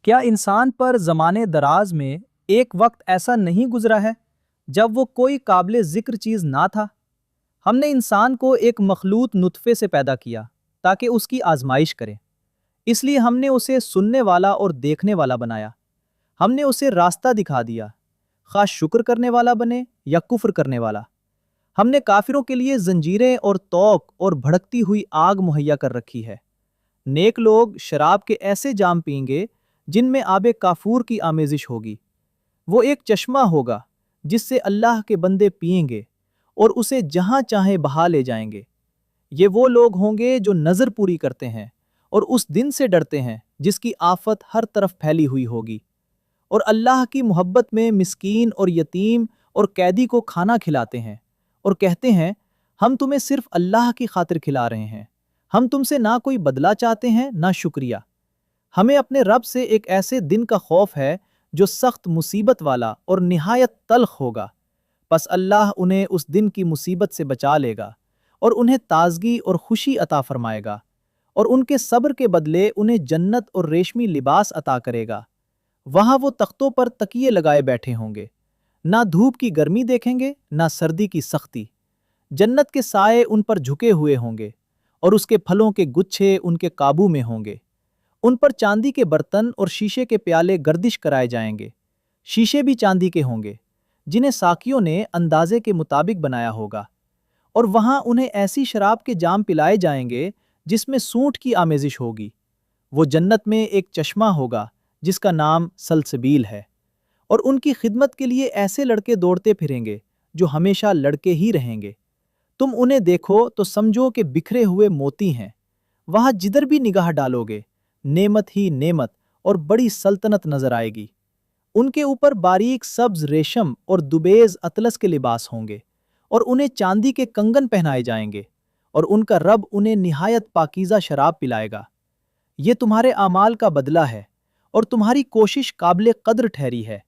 क्या इंसान पर ज़माने दराज में एक वक्त ऐसा नहीं गुजरा है जब वो कोई काबिल ज़िक्र चीज़ ना था? हमने इंसान को एक मखलूत नुतफ़े से पैदा किया ताकि उसकी आजमाइश करें। इसलिए हमने उसे सुनने वाला और देखने वाला बनाया। हमने उसे रास्ता दिखा दिया, खा शुक्र करने वाला बने या कुफ्र करने वाला। हमने काफिरों के लिए जंजीरें और तौक और भड़कती हुई आग मुहैया कर रखी है। नेक लोग शराब के ऐसे जाम पीएंगे जिनमें आबे काफूर की आमेजिश होगी। वो एक चश्मा होगा जिससे अल्लाह के बंदे पिएंगे और उसे जहां चाहे बहा ले जाएंगे। ये वो लोग होंगे जो नजर पूरी करते हैं और उस दिन से डरते हैं जिसकी आफत हर तरफ फैली हुई होगी। और अल्लाह की मोहब्बत में मिस्कीन और यतीम और कैदी को खाना खिलाते हैं और कहते हैं, हम तुम्हें सिर्फ अल्लाह की खातिर खिला रहे हैं, हम तुमसे ना कोई बदला चाहते हैं ना शुक्रिया। हमें अपने रब से एक ऐसे दिन का खौफ है जो सख्त मुसीबत वाला और निहायत तल्ख होगा। बस अल्लाह उन्हें उस दिन की मुसीबत से बचा लेगा और उन्हें ताजगी और खुशी अता फरमाएगा और उनके सब्र के बदले उन्हें जन्नत और रेशमी लिबास अता करेगा। वहां वो तख्तों पर तकिए लगाए बैठे होंगे, ना धूप की गर्मी देखेंगे ना सर्दी की सख्ती। जन्नत के साए उन पर झुके हुए होंगे और उसके फलों के गुच्छे उनके काबू में होंगे। उन पर चांदी के बर्तन और शीशे के प्याले गर्दिश कराए जाएंगे। शीशे भी चांदी के होंगे जिन्हें साकियों ने अंदाजे के मुताबिक बनाया होगा। और वहां उन्हें ऐसी शराब के जाम पिलाए जाएंगे जिसमें सूंठ की आमेजिश होगी। वो जन्नत में एक चश्मा होगा जिसका नाम सलसबील है। और उनकी खिदमत के लिए ऐसे लड़के दौड़ते फिरेंगे जो हमेशा लड़के ही रहेंगे। तुम उन्हें देखो तो समझो कि बिखरे हुए मोती हैं। वहां जिधर भी निगाह डालोगे नेमत ही नेमत और बड़ी सल्तनत नजर आएगी। उनके ऊपर बारीक सब्ज रेशम और दुबेज अतलस के लिबास होंगे और उन्हें चांदी के कंगन पहनाए जाएंगे और उनका रब उन्हें निहायत पाकीज़ा शराब पिलाएगा। ये तुम्हारे आमाल का बदला है और तुम्हारी कोशिश काबिल कद्र ठहरी है।